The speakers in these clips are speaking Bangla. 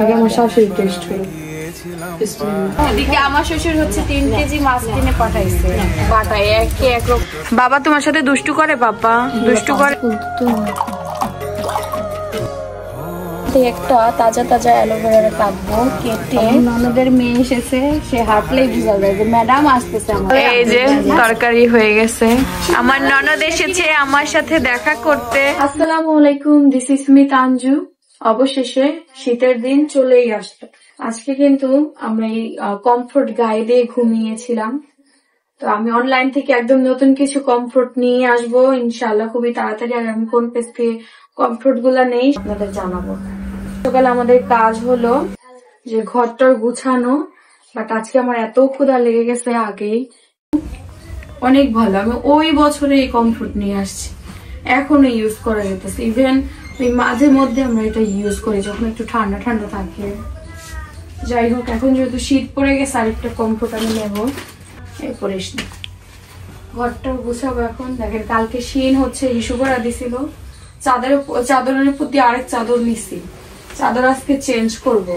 আগে আমার শাশুড়ি টেস্ট করে এদিকে আমার শ্বশুর হচ্ছে 3 কেজি মাছ কিনে পাঠাইছে বাটায় এক রকম। বাবা তোমার সাথে দুষ্টু করে? বাবা দুষ্টু করে। একটা তাজা তাজা অ্যালোভেরা কাটবো, কেটে ননদের মেয়ে এসেছে, সে হাঁটলেই বুঝা যায় যে ম্যাডাম আসতেছে। এই যে তরকারি হয়ে গেছে, আমার ননদ এসেছে আমার সাথে দেখা করতে। আসসালামু আলাইকুম, দিস ইজ মি তানজু। অবশেষে শীতের দিন চলেই আসলো। আজকে কিন্তু আমরা এই কমফোর্ট গায়ে দিয়ে ঘুমিয়েছিলাম, তো আমি অনলাইন থেকে একদম নতুন কিছু কমফোর্ট নিয়ে আসবো ইনশাআল্লাহ খুবই তাড়াতাড়ি। আর আমি কোন পেজ থেকে কমফোর্ট গুলা নেই আপনাদের জানাবো। সকালে আমাদের কাজ হলো যে ঘরটার গুছানো, বাট আজকে আমার এত ক্ষুধা লেগে গেছে। আগেই অনেক ভালো, আমি ওই বছরে এই কমফোর্ট নিয়ে আসছি, এখনো ইউজ করা যেতেছে। ইভেন ওই মাঝে মধ্যে আমরা এটা ইউজ করি যখন একটু ঠান্ডা ঠান্ডা থাকে। যাই হোক, এখন যেহেতু শীত পড়ে গেছে আরেকটা কমফোর্ট আমি নেবো। এরপরে ঘরটা গুছাবো এখন। দেখেন কালকে শিন হচ্ছে ইস্যু করা দিছিল, চাদরের প্রতি আরেক চাদর নিছি, চাদর আজকে চেঞ্জ করব।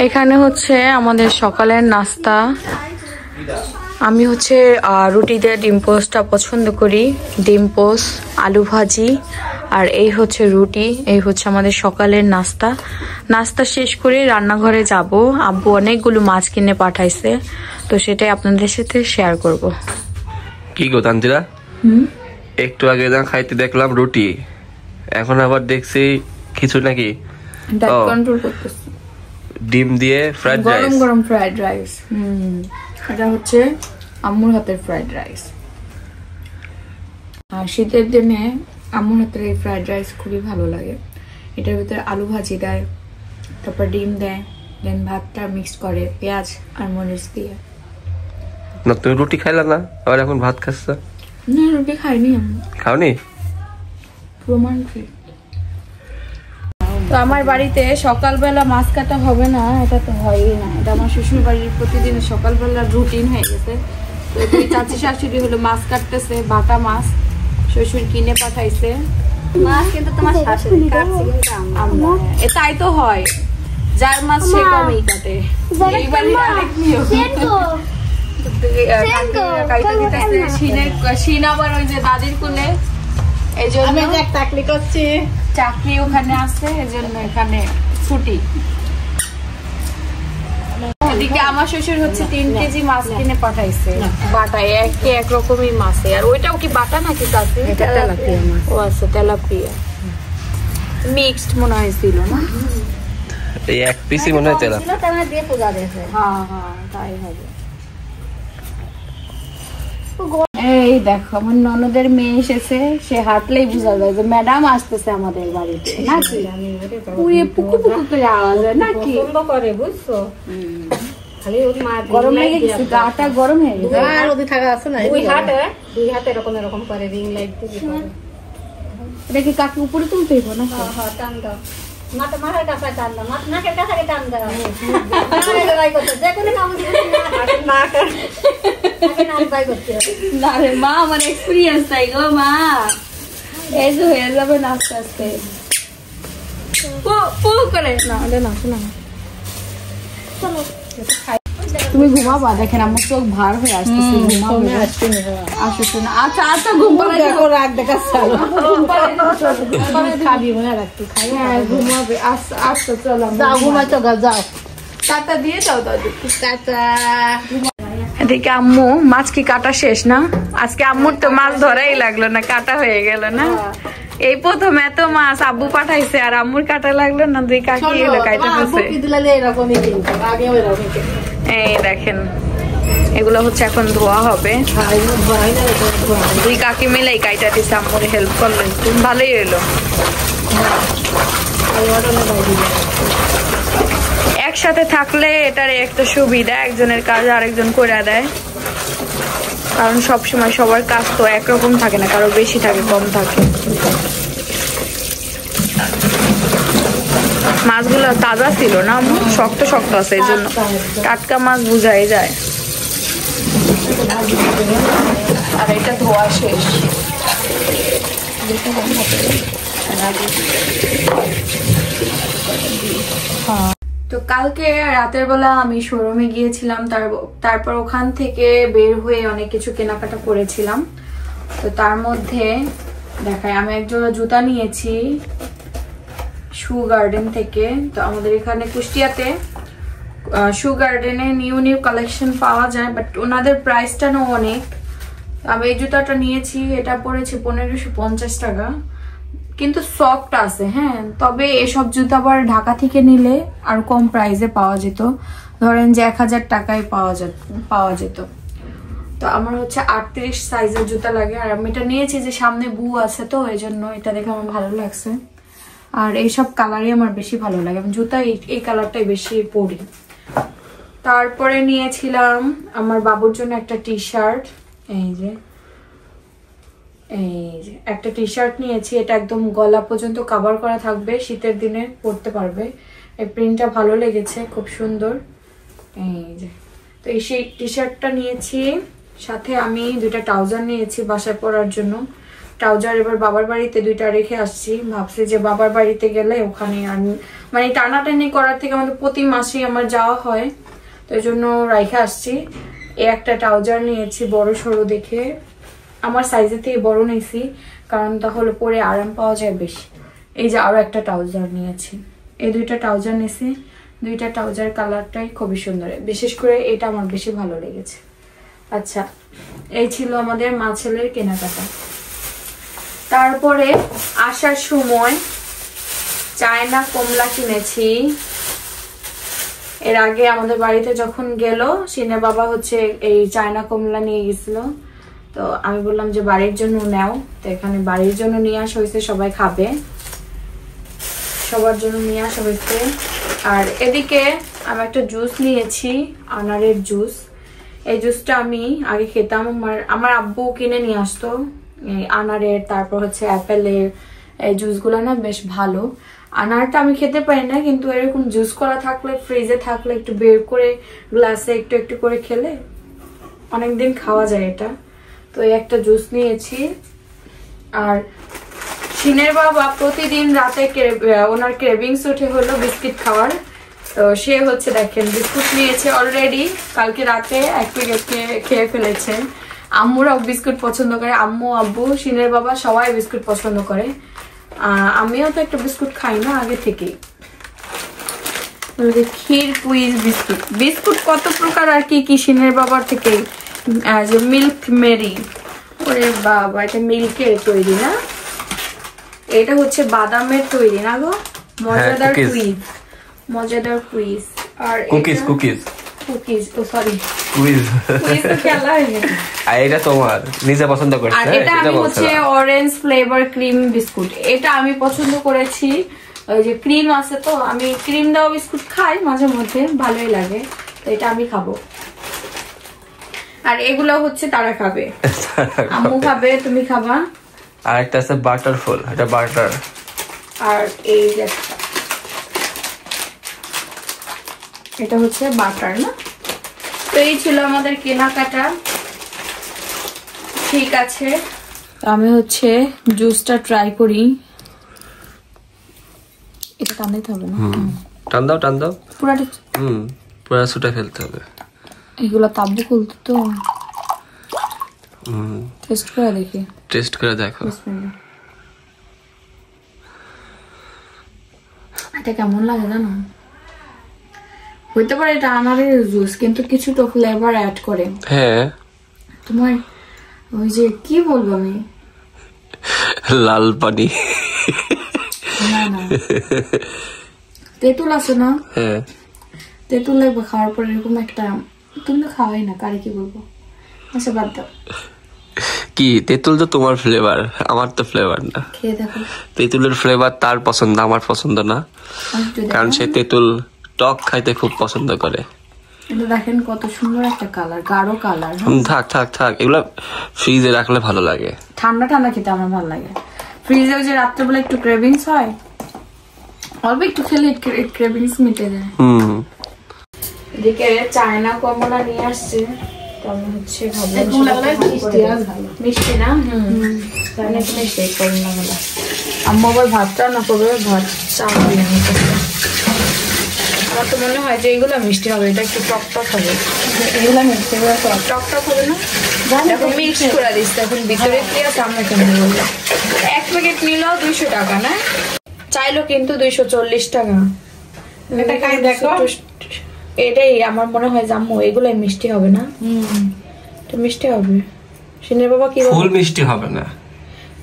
এখানে হচ্ছে আমাদের সকালের নাস্তা। আমি হচ্ছে রুটি দিয়ে ডিম পোস্টটা পছন্দ করি, ডিম পোস্ট, আলু ভাজি, আর এই হচ্ছে রুটি। এই হচ্ছে আমাদের সকালের নাস্তা। নাস্তা শেষ করে রান্নাঘরে যাব, আব্বু অনেকগুলো মাছ কিনে পাঠাইছে, তো সেটাই আপনাদের সাথে শেয়ার করব। কি গো তানজিরা, একটু আগে যা খাইতে দেখলাম রুটি, এখন আবার দেখছি কিছু নাকি কন্ট্রোল করতেছি, ডিম দিয়ে ফ্রাইড রাইস, গরম গরম ফ্রাইড রাইস। এটা হচ্ছে আম্মুর হাতের ফ্রাইড রাইস। আর শীতের দিনে আম্মুর হাতের এই ফ্রাইড রাইস খুবই ভালো লাগে। এটার ভিতরে আলু ভাজি দেয়, তারপর ডিম দেয়, দেন ভাতটা মিক্স করে পেঁয়াজ আর মরিচ দিয়ে। না তুমি রুটি খাইলা না, আবার এখন ভাত খাচ্ছ? না, রুটি খাইনি আমি। খাওনি? প্রমাণ কি? তো আমার বাড়িতে সকালবেলা মাছ কাটা হবে না, এটা তো হয়ই না। এটা আমার শ্বশুর বাড়ির প্রতিদিন সকালবেলা রুটিন হয়ে গেছে। তো দুই চাচি শাশুড়ি হলো মাছ কাটতেছে, বাটা মাছ শ্বশুর কিনে পাঠাইছে। মাছ কিন্তু তোমার শাশুড়ি কাটছে, কিন্তু তাই তো হয়, যার মাছ সে কমই কাটে। এই বাড়ির আরেক নিয়ম। শিন আবার ওই যে দাদির কোলে, এই জন্য চাকরি করছি, চাকরি ওখানে আছে, এই জন্য এখানে ছুটি। এদিকে আমার শ্বশুর হচ্ছে 3 কেজি মাছ কিনে পাঠাইছে বাটায়, এক রকমই মাছে। আর ওইটাও কি বাটা নাকি কাছে? ও আচ্ছা, তেলাপিয়া মিক্সড মনে হয়েছিল না, এই এক পিসই মনে হয় তেলাপিয়া। হ্যাঁ হ্যাঁ তাই হবে। এই দেখো আমার ননদের মেয়ে এসেছে, সে হাঁটলেই বুঝা যায় যে ম্যাডাম আসতেছে আমাদের বাড়িতে নাকি। পুকু পুকু করে আওয়াজ হয় নাকি, করে বুঝছো। গরম লেগে গেছে, গাটা গরম হয়ে গেছে। আর ওদি থাকা আছে না, দুই হাতে এরকম এরকম করে রিং লাইট দিয়ে করে। এটা কি কাকে উপরে তুলতে হইব না? হ্যাঁ হ্যাঁ, টান দাও, মাথার কাছে টান দাও, নাকের কাছে টান দাও। না রে মা, আমার এক্সপিরিয়েন্স তাই গো মা, এই যে হয়ে যাবে না আস্তে আস্তে। করে না না, শোনা না, তুমি ঘুমাবা। দেখেন আমার চোখ ভার হয়ে আসতেছে, ঘুমাবে আসো শোনা। আচ্ছা আচ্ছা, ঘুম পাড়াই রাখ, দেখা খাবি মনে রাখতে, খাই। হ্যাঁ ঘুমাবে, আচ্ছা আচ্ছা চলো যাও, ঘুমাইতো যাও, টাটা দিয়ে যাও দাদু, টাটা। এদিকে আম্মু মাছ কি কাটা শেষ না? আজকে আম্মুর তো মাছ ধরাই লাগলো না, কাটা হয়ে গেল না। এই প্রথম এত মাছ আব্বু পাঠাইছে আর আম্মুর কাটা লাগলো না। দুই কাকি এলো কাইতেছে। এই দেখেন এগুলো হচ্ছে এখন ধোয়া হবে, দুই কাকি মিলেই কাইটা দিছে, আম্মুর হেল্প করলো, ভালোই হইলো। একসাথে থাকলে এটার একটা সুবিধা, একজনের কাজ আরেকজন করে দেয়। কারণ সবসময় সবার কাজ তো একরকম থাকে না, কারো বেশি থাকে কম থাকে। মাছগুলো তাজা ছিল না, শক্ত শক্ত আছে, এই জন্য টাটকা মাছ বুঝাই যায়। আর এটা ধোয়া শেষ। তো কালকে রাতের বেলা আমি শোরুমে গিয়েছিলাম, তারপর ওখান থেকে বের হয়ে অনেক কিছু কেনাকাটা করেছিলাম। তো তার মধ্যে দেখাই, আমি একজোড়া জুতা নিয়েছি শু গার্ডেন থেকে। তো আমাদের এখানে কুষ্টিয়াতে শু গার্ডেনে নিউ কালেকশন পাওয়া যায়, বাট ওনাদের প্রাইসটা না অনেক। আমি এই জুতাটা নিয়েছি, এটা পড়েছে 1550 টাকা, কিন্তু সফট আছে। হ্যাঁ, তবে এসব জুতা আবার ঢাকা থেকে নিলে আর কম প্রাইসে পাওয়া যেত, ধরেন যে 1000 টাকায় পাওয়া যেত। তো আমার হচ্ছে 38 সাইজের জুতা লাগে, আর আমি এটা নিয়েছি যে সামনে বু আছে, তো এই জন্য এটা দেখে আমার ভালো লাগছে। আর এইসব কালারই আমার বেশি ভালো লাগে, আমি জুতা এই কালারটাই বেশি পরি। তারপরে নিয়েছিলাম আমার বাবুর জন্য একটা টি শার্ট, এই যে একটা টি শার্ট নিয়েছি। এটা একদম গলা পর্যন্ত কভার করা থাকবে, শীতের দিনে পরতে পারবে। এই প্রিন্টটা ভালো লেগেছে, খুব সুন্দর। এই যে, তো এই সেই টি শার্টটা নিয়েছি, সাথে আমি 2টা ট্রাউজার নিয়েছি বাসায় পরার জন্য। ট্রাউজার এবার বাবার বাড়িতে 2টা রেখে আসছি, ভাবছি যে বাবার বাড়িতে গেলে ওখানে মানে টানাটানি করার থেকে আমাদের প্রতি মাসেই আমার যাওয়া হয়, তো এই জন্য রেখে আসছি। একটা ট্রাউজার নিয়েছি বড় সড়ো দেখে, আমার সাইজের থেকে বড় নিয়েছি, কারণ তাহলে পরে আরাম পাওয়া যায় বেশি। এই যে আরো একটা ট্রাউজার নিয়েছি, এই 2টা ট্রাউজার নিয়েছি। 2টা ট্রাউজার কালারটাই খুবই সুন্দর, বিশেষ করে এটা আমার বেশি ভালো লেগেছে। আচ্ছা, এই ছিল আমাদের মা ছেলের কেনাকাটা। তারপরে আসার সময় চায়না কমলা কিনেছি। এর আগে আমাদের বাড়িতে যখন গেল সিনে বাবা হচ্ছে এই চায়না কমলা নিয়ে গেছিল, তো আমি বললাম যে বাড়ির জন্য নাও। তো এখানে বাড়ির জন্য নিয়ে আসা হয়েছে, সবাই খাবে, সবার জন্য নিয়ে আসা হয়েছে। আর এদিকে আমি একটা জুস নিয়েছি, আনারের জুস। এই জুসটা আমি আগে খেতাম, আমার আব্বু কিনে নিয়ে আসতো আনারের, তারপর হচ্ছে অ্যাপেলের। এই জুসগুলো না বেশ ভালো। আনারটা আমি খেতে পারি না, কিন্তু এরকম জুস করা থাকলে, ফ্রিজে থাকলে একটু বের করে গ্লাসে একটু একটু করে খেলে অনেকদিন খাওয়া যায় এটা। তো এই একটা জুস নিয়েছি। আর সিনের বাবা প্রতিদিন রাতে ওনার ক্রেভিংস উঠে হলো বিস্কিট খাওয়ার, তো সে হচ্ছে দেখেন বিস্কুট নিয়েছে অলরেডি, কালকে রাতে 1 প্যাকেট খেয়ে ফেলেছে। আম্মুরাও বিস্কুট পছন্দ করে, আম্মু আব্বু সিনের বাবা সবাই বিস্কুট পছন্দ করে। আমিও তো একটা বিস্কুট খাই না আগে থেকেই। ক্ষীর কুইজ বিস্কুট কত প্রকার আর কি সিনের বাবার থেকে। মিল্ক মেরি, ওরে বাবা, এটা মিল্কের তৈরি না, এটা হচ্ছে বাদামের তৈরি না গো। মজাদার কুইজ, মজাদার কুইজ। আর কুকিজ ও সরি কুইজ তো খেলা হয়ে গেছে। আর এটা তোমার নিজে পছন্দ করছো। আর এটা আমি হচ্ছে অরেঞ্জ ফ্লেভার ক্রিম বিস্কুট, এটা আমি পছন্দ করেছি। ওই যে ক্রিম আছে, তো আমি ক্রিম দেওয়া বিস্কুট খাই মাঝে মধ্যে, ভালোই লাগে, তো এটা আমি খাবো। আর এগুলো হচ্ছে তারা খাবে, আম্মু খাবে, তুমি খাবা। আর একটা আছে বাটারফুল, এটা বাটার। আর এই যে এটা হচ্ছে বাটার না। তো এই ছিল আমাদের কেনাকাটা। ঠিক আছে, আমি হচ্ছে জুসটা ট্রাই করি। এটা টানতে হবে না, টান দাও পুরাটা। পুরা সুটা ফেলতে হবে। এগুলো তাব্বু খুলতে, তো টেস্ট করে দেখো। এটা কেমন লাগে জানো? হইতে পারে এটা আনারের জুস, কিন্তু কিছুটা ফ্লেভার অ্যাড করে। হ্যাঁ, তোমার ওই যে কি বলবো আমি, লাল পানি। না তেঁতুল আছে না, হ্যাঁ তেঁতুল লাগবে খাওয়ার পর এরকম একটা। তুমি তো খাওয়াই না, কারে কি বলবো। আচ্ছা বাদ দাও। কি তেঁতুল তো তোমার ফ্লেভার, আমার তো ফ্লেভার না। খেয়ে দেখো। তেঁতুলের ফ্লেভার তার পছন্দ, আমার পছন্দ না, কারণ সে তেঁতুল টক খাইতে খুব পছন্দ করে। এটা দেখেন কত সুন্দর একটা কালার, গাঢ় কালার। থাক এগুলো ফ্রিজে রাখলে ভালো লাগে, ঠান্ডা খেতে আমার ভালো লাগে। ফ্রিজে যে রাত্রেবেলা একটু ক্রেভিংস হয়, অল্প একটু খেলে ক্রেভিংস মিটে যায়। এদিকে চায়না কমলা নিয়ে আসছে, হচ্ছে মিষ্টি না, আম্মু আবার ভাত রান্না করবে, ভাত চাল দিয়ে নিতেছে। আমার তো মনে হয় যে এগুলো মিষ্টি হবে, এটা একটু টক টক হবে। এগুলো মিষ্টি টক টক হবে না? এখন মিক্স করে দিচ্ছে, এখন ভিতরে কি আছে আমরা কেমন বলবো। এক প্যাকেট নিলেও 200 টাকা না, চাইলো কিন্তু 240 টাকা। এটা খাই দেখো। এটাই আমার মনে হয় জাম্মু, এগুলাই মিষ্টি হবে না? এটা মিষ্টি হবে। সিনের বাবা কি ফুল মিষ্টি হবে না,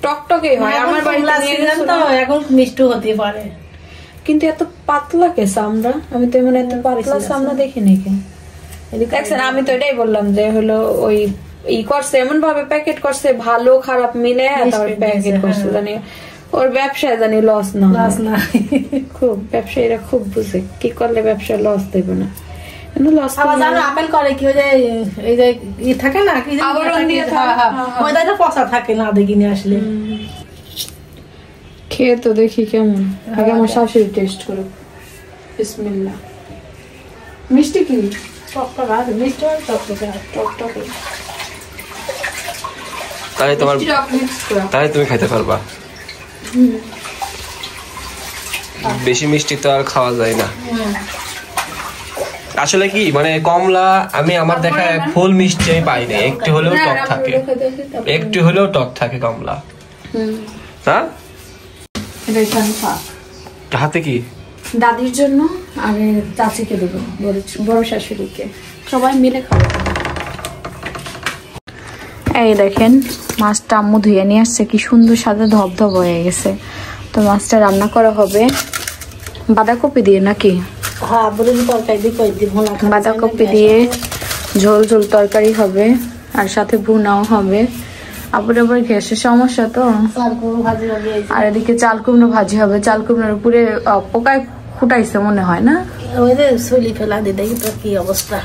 টকটকে হয়। আমার বাড়িতে নিয়ে গেছো তো এখন মিষ্টি হতে পারে, কিন্তু এত পাতলা কে চামড়া, আমি তো এমন এত পাতলা চামড়া দেখিনি কেন। দেখছেন, আমি তো এটাই বললাম যে হলো ওই ই করছে এমন ভাবে প্যাকেট করছে, ভালো খারাপ মিলে তারপর প্যাকেট করছে, জানি ওর ব্যবসায় জানি লস না। খুব ব্যবসায়ীরা খুব বুঝে কি করলে ব্যবসায় লস দেবে না। আপেল করে কি এই যে ই থাকে না, কি আবরণ দিয়ে ওইটা পচা থাকে না দেখিনি আসলে। খেয়ে তো দেখি কেমন, আগে আমার শাশুড়ি টেস্ট করো। বিসমিল্লাহ। মিষ্টি কি? টকটক আছে, মিষ্টি টকটকে টকটকে। তাই তোমার তাই তুমি খাইতে পারবা। বেশি মিষ্টি তো আর খাওয়া যায় না। আসলে কি মানে কমলা আমি আমার দেখা ফুল মিষ্টি পাই না, একটু হলেও টক থাকে, একটু হলেও টক থাকে কমলা। হ্যাঁ, হাতে কি দাদির জন্য আর চাচিকে দেবো, বড় শাশুড়িকে, সবাই মিলে খাবো। এই দেখেন মাছটা আম্মু ধুয়ে নিয়ে আসছে, কি সুন্দর সাদা ধবধব হয়ে গেছে। তো মাছটা রান্না করা হবে বাঁধাকপি দিয়ে নাকি? বাঁধাকপি দিয়ে ঝোল ঝোল তরকারি হবে, আর সাথে ভুনাও হবে। আবার আবার গ্যাসের সমস্যা তো, আর এদিকে চাল কুমড়ো ভাজি হবে। চাল কুমড়োর উপরে পোকায় ফুটাইছে মনে হয় না, ওই যে ছুলি ফেলা দিয়ে দেখি তো কি অবস্থা।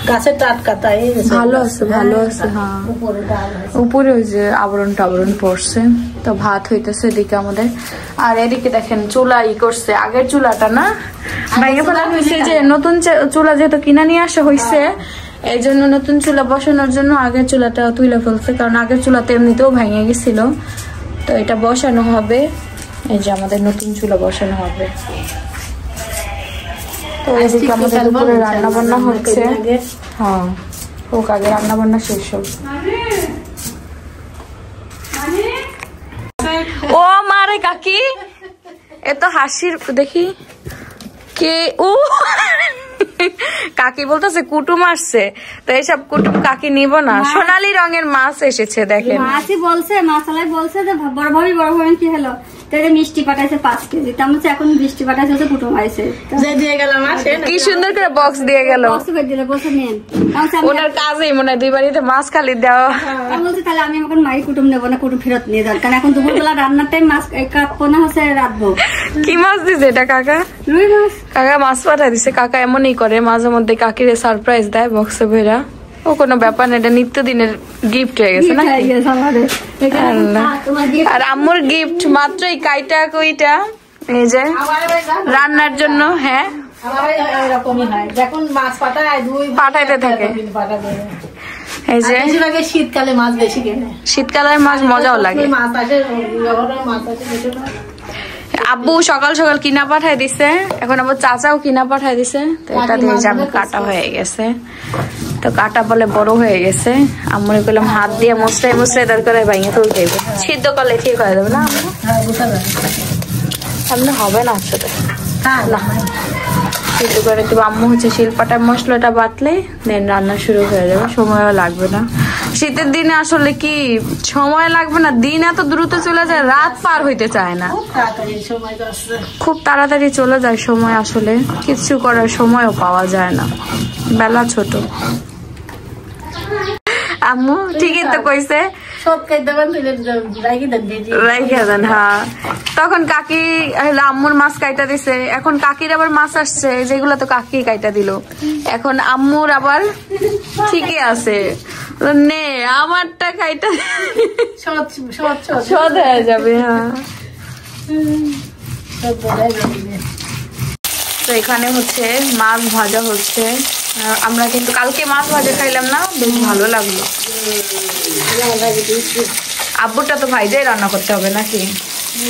গাছের টাটকা তাই ভালো আছে, ভালো আছে। হ্যাঁ, উপরে ওই যে আবরণ টাবরণ পড়ছে। তো ভাত হইতেছে এদিকে আমাদের। আর এদিকে দেখেন চুলা ই করছে, আগের চুলাটা না ভেঙে ফেলা হয়েছে, যে নতুন চুলা যেহেতু কিনা নিয়ে আসা হয়েছে, এই জন্য নতুন চুলা বসানোর জন্য আগের চুলাটা তুলে ফেলছে, কারণ আগের চুলাতে এমনিতেও ভেঙে গেছিল। তো এটা বসানো হবে, এই যে আমাদের নতুন চুলা বসানো হবে। তো এদিকে আমাদের উপরে রান্না বান্না হচ্ছে। হ্যাঁ, হোক আগে রান্না বান্না শেষ হোক। ও মারে কাকি, এত হাসির দেখি কে। ও কাকি বলতেছে কুটুম আসছে, তো এইসব কুটুম কাকি নিব না। সোনালী রঙের মাছ এসেছে দেখেন। মাছই বলছে, মাছালাই বলছে যে বড় ভাবি কি হলো, মিষ্টি পাঠাইছে 5 কেজি। তেমন এখন মিষ্টি পাঠাইছে কুটুম আইছে, কি সুন্দর করে বক্স দিয়ে গেল। ওনার কাজেই মনে হয় 2 বাড়িতে মাছ খালি দেওয়া। বলছে তাহলে আমি এখন মাই কুটুম নেবো না, কুটুম ফেরত নিয়ে যান, কারণ এখন দুপুরবেলা রান্নার টাইম মাছ কাটবো না, হচ্ছে রাখবো। কি মাছ দিছে এটা কাকা? রুই মাছ। কাকা মাছ পাঠাই দিছে। কাকা এমনই করে, মাঝে মধ্যে কাকিরে সারপ্রাইজ দেয় বক্সে ভেরা। ও কোনো ব্যাপার না, এটা নিত্যদিনের গিফট হয়ে গেছে না। আর আম্মুর গিফট মাত্রই কাইটা কুইটা, এই যে রান্নার জন্য। হ্যাঁ, পাঠাইতে থাকে। এই যে শীতকালে মাছ বেশি কেনে, শীতকালের মাছ মজাও লাগে। আব্বু সকাল সকাল কিনা পাঠাই দিছে, এখন আবার চাচাও কিনা পাঠাই দিছে। তো এটা দিয়ে যাবে কাটা হয়ে গেছে, তো কাটা বলে বড় হয়ে গেছে। আমি বললাম হাত দিয়ে মুসড়াই মুসড়াই দরকার ভেঙে তুলতে দেবে, সিদ্ধ করলে ঠিক হয়ে যাবে না। সামনে হবে না আসলে না, সিদ্ধ করে দেবো। আম্মু হচ্ছে শিলপাটার মশলাটা বাটলে দেন রান্না শুরু হয়ে যাবে, সময়ও লাগবে না। শীতের দিনে আসলে কি সময় লাগবে না, দিন এত দ্রুত চলে যায়, রাত পার হইতে চায় না, খুব তাড়াতাড়ি চলে যায় সময়। আসলে কিছু করার সময়ও পাওয়া যায় না, বেলা ছোট। আম্মু ঠিকই তো কইছে, হ্যাঁ। তখন কাকি আম্মুর মাছ কাইটা দিছে, এখন কাকির আবার মাছ আসছে, যেগুলো তো কাকি কাইটা দিল। এখন আম্মুর আবার ঠিকই আছে, নে আমারটা কাইটা সদ হয়ে যাবে। হ্যাঁ, তো এখানে হচ্ছে মাছ ভাজা হচ্ছে। আমরা কিন্তু কালকে মাছ ভাজা খাইলাম না, বেশ ভালো লাগলো। আব্বুটা তো ভাইজাই রান্না করতে হবে নাকি?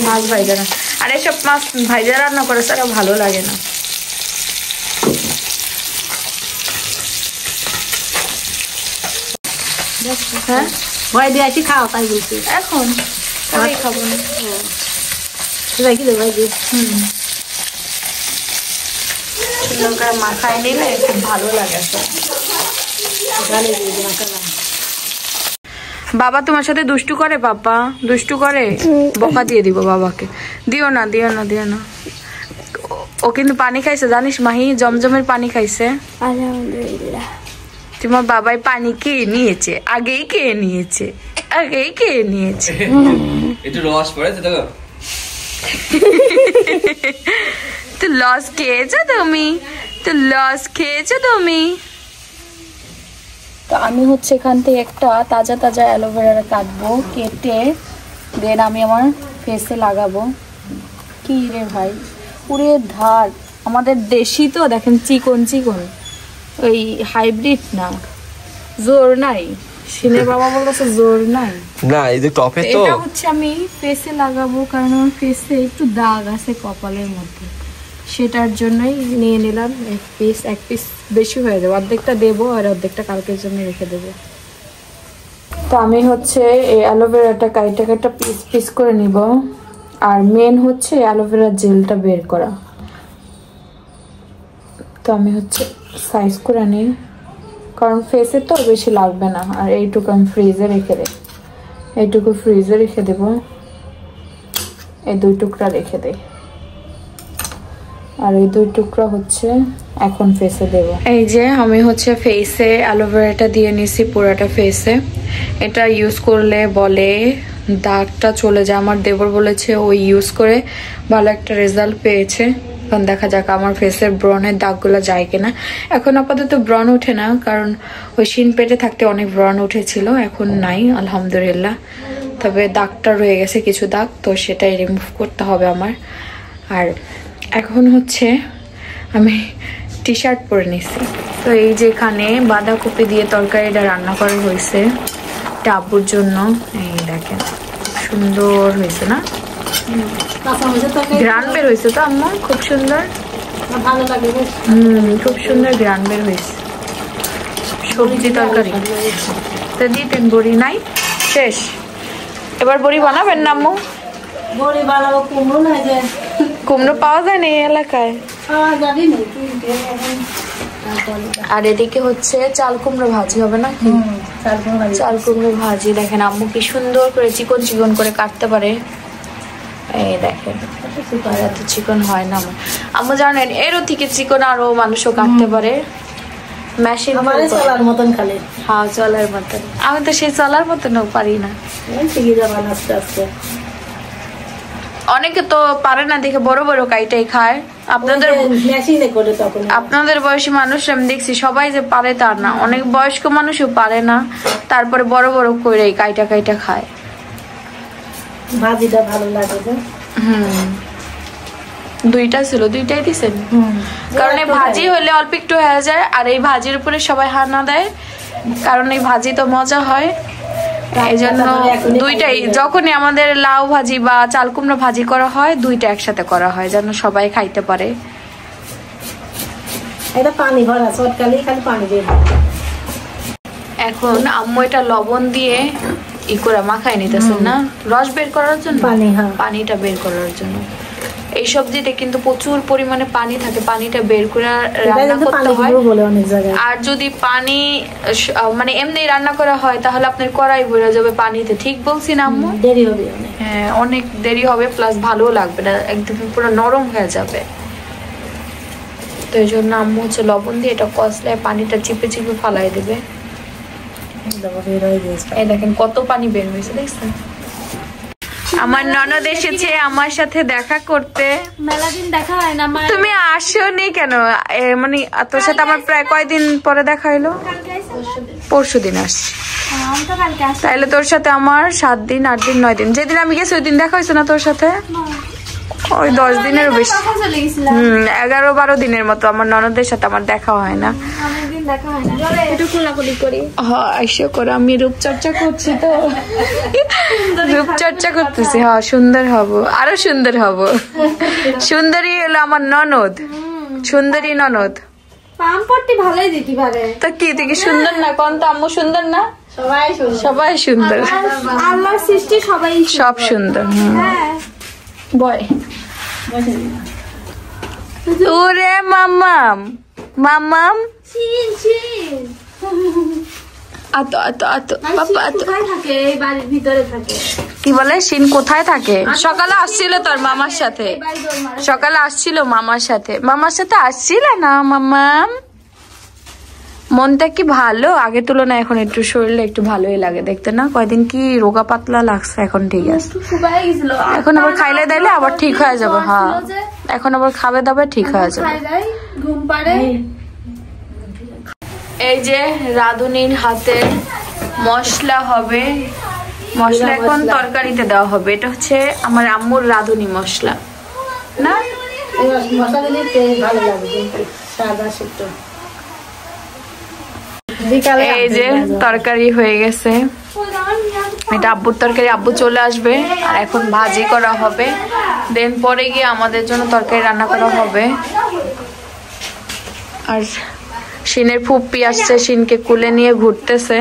মাছ ভাইজা না, আর এসব মাছ ভাইজা রান্না করে তারা ভালো লাগে না। হ্যাঁ ভয় দিয়ে আসি খাও তাই বলছি। এখন পরে খাবো না। সেটাই কি ভয় দিয়ে সুন্দর করে মাখায় নিলে খুব ভালো লাগে। বাবা তোমার সাথে দুষ্টু করে? পাপা দুষ্টু করে? বকা দিয়ে দিব বাবাকে। দিও না দিও না দিও না। ও কিন্তু পানি খাইছে জানিস মাহি, জমজমের পানি খাইছে। আলহামদুলিল্লাহ। তোমার বাবাই পানি কে নিয়েছে, আগেই কে নিয়েছে, আগেই কে নিয়েছে। একটু রস পড়েছে তো। তো লস খেয়েছো তুমি, তো লস খেয়েছো তুমি। তো আমি হচ্ছে এখান থেকে একটা তাজা তাজা অ্যালোভেরা কাটবো, কেটে দেন আমি আমার ফেসে লাগাবো। কি রে ভাই, পুরে ধার। আমাদের দেশি তো দেখেন, চিকন চিকন, ওই হাইব্রিড না, জোর নাই। সিনের বাবা বলতেছে জোর নাই না, এই যে টপে তো এটা হচ্ছে আমি ফেসে লাগাবো, কারণ আমার ফেসে একটু দাগ আছে কপালের মধ্যে, সেটার জন্যই নিয়ে নিলাম এক পিস বেশি হয়ে যাবে। অর্ধেকটা দেবো আর অর্ধেকটা কালকের জন্য রেখে দেবো। তো আমি হচ্ছে এই অ্যালোভেরাটা কাইটা পিস পিস করে নিব, আর মেন হচ্ছে অ্যালোভেরা জেলটা বের করা। তো আমি হচ্ছে সাইজ করে নিই, কারণ ফেসে তো বেশি লাগবে না। আর এইটুকু আমি ফ্রিজে রেখে দেই, এইটুকু ফ্রিজে রেখে দেবো, এই 2 টুকরা রেখে দেই, আর এই 2 টুকরা হচ্ছে এখন ফেসে দেব। এই যে আমি হচ্ছে ফেসে অ্যালোভেরাটা দিয়ে নিছি পুরোটা ফেসে। এটা ইউজ করলে বলে দাগটা চলে যায়। আমার দেবর বলেছে ওই ইউজ করে ভালো একটা রেজাল্ট পেয়েছে। এখন দেখা যাক আমার ফেসের ব্রণের দাগগুলো যায় কিনা। এখন আপাতত ব্রণ ওঠে না, কারণ ওই শিন পেটে থাকতে অনেক ব্রণ উঠেছিল, এখন নাই আলহামদুলিল্লাহ। তবে দাগটা রয়ে গেছে কিছু দাগ, তো সেটাই রিমুভ করতে হবে আমার। আর এখন হচ্ছে আমি টি শার্ট পরে নিছি। তো এই যে এখানে বাঁধাকপি দিয়ে তরকারিটা রান্না করা হয়েছে টাবুর জন্য। এই দেখেন সুন্দর হয়েছে না, গ্রান বের হয়েছে তো আম্মু, খুব সুন্দর। ভালো লাগে। খুব সুন্দর গ্রান বের হয়েছে। সবজি তরকারি তো 2-3 বড়ি নাই, শেষ। এবার বড়ি বানাবেন না আম্মু? বড়ি বানাবো, কুমড়ো না যে কুমড়ো পাওয়া যায় না এই এলাকায়। যাবি না আর এদিকে হচ্ছে চাল কুমড়ো ভাজি হবে না কি? চাল কুমড়ো ভাজি দেখেন আম্মু কি সুন্দর করে চিকন চিকন করে কাটতে পারে। এই দেখেন এত চিকন হয় না আমার আম্মু, জানেন এরও থেকে চিকন আরো মানুষও কাটতে পারে। মেশিন চলার মতন খালি। হ্যাঁ চলার মতন, আমি তো সেই চলার মতনও পারি না। শিখে যাবেন আস্তে আস্তে। অনেকে তো পারে না দেখে বড় বড় কাইটাই খায়। আপনাদের বয়সী মানুষ আমি দেখছি সবাই যে পারে তা না, অনেক বয়স্ক মানুষও পারে না, তারপরে বড় বড় করে কাইটা কাইটা খায়। ভাজিটা ভালো লাগে। দুইটা ছিল, দুইটাই দিছেন, কারণ এই ভাজি হলে অল্প একটু হয়ে যায়, আর এই ভাজির উপরে সবাই হানা দেয়, কারণ এই ভাজি তো মজা হয়। এই জন্য দুইটাই, যখনই আমাদের লাউ ভাজি বা চাল কুমড়া ভাজি করা হয়, দুইটা একসাথে করা হয় যেন সবাই খাইতে পারে। এটা পানি ভরা চটকালি, খালি পানি দিয়ে। এখন আম্মু এটা লবণ দিয়ে ই করে মাখাই নিতেছেন না, রস বের করার জন্য, পানিটা বের করার জন্য। এই সবজিতে কিন্তু প্রচুর পরিমাণে পানি থাকে, পানিটা বের করে রান্না করতে হয়। আর যদি পানি মানে এমনি রান্না করা হয় তাহলে আপনার কড়াই ভরে যাবে পানিতে। ঠিক বলছি না আম্মু? দেরি হবে। হ্যাঁ অনেক দেরি হবে, প্লাস ভালো লাগবে না, একদম পুরো নরম হয়ে যাবে। তো এই জন্য আম্মু হচ্ছে লবণ দিয়ে এটা কষলে পানিটা চিপে চিপে ফালাই দেবে। এই দেখেন কত পানি বের হয়েছে, দেখছেন? আমার ননদ এসেছে আমার সাথে দেখা করতে। মেলা দিন দেখা হয় না। তুমি আসোনি কেন? মানে তোর সাথে আমার প্রায় কয়দিন পরে দেখা হলো? পরশুদিন আসছি। তাইলে তোর সাথে আমার 7 দিন 8 দিন 9 দিন, যেদিন আমি গেছি ওই দিন দেখা হয়েছে না তোর সাথে? ওই 10 দিনের বেশি। কখন চলে গেছিলাম? 11-12 দিনের মতো। আমার ননদের সাথে আমার দেখা হয় না। অনেকদিন দেখা হয় না। একটু কোলাকুলি করি। হ্যাঁ আইসো করে, আমি রূপচর্চা করছি তো। রূপচর্চা করতেছি। হ্যাঁ সুন্দর হব, আরো সুন্দর হব। সুন্দরী হলো আমার ননদ, সুন্দরী ননদ। পাম্পটি ভালোই দিতে পারে। তো কি তুই কি সুন্দর না? কোন তো আম্মু সুন্দর না? সবাই শুনছে। সবাই সুন্দর, আল্লাহর সৃষ্টি সবাই সব সুন্দর। হ্যাঁ বয় ওরে মামাম, মামাম চিন চিন। আতো আতো আতো পাপা আতো। কোথায় থাকে? এই বাড়ির ভিতরে থাকে। কি বলে শিন কোথায় থাকে? সকালে আসছিল তোর মামার সাথে, সকালে আসছিল মামার সাথে। মামার সাথে আসছিল না মামাম? মনটা কি ভালো? আগের তুলনায় এখন একটু শরীরটা একটু ভালোই লাগে দেখতে না? কয়দিন কি রোগা পাতলা লাগছে, এখন ঠিক আছে। শুকায় গেছিল। এখন আবার খাইলে দাইলে আবার ঠিক হয়ে যাবে। হ্যাঁ এখন আবার খাবে দাবে ঠিক হয়ে যাবে। খাই দেয়, ঘুম পাড়ে। এই যে রাঁধুনির হাতে মশলা হবে, মশলা এখন তরকারিতে দেওয়া হবে। এটা হচ্ছে আমার আম্মুর রাঁধুনি মশলা না? মশলা দিলে টেস্ট ভালো লাগে, কিন্তু সাদা সিদ্ধ। বিকালে এই যে তরকারি হয়ে গেছে, এটা আব্বুর তরকারি। আব্বু চলে আসবে আর এখন ভাজি করা হবে, দেন পরে গিয়ে আমাদের জন্য তরকারি রান্না করা হবে। আর শিনের ফুপ্পি আসছে, শিনকে কুলে নিয়ে ঘুরতেছে।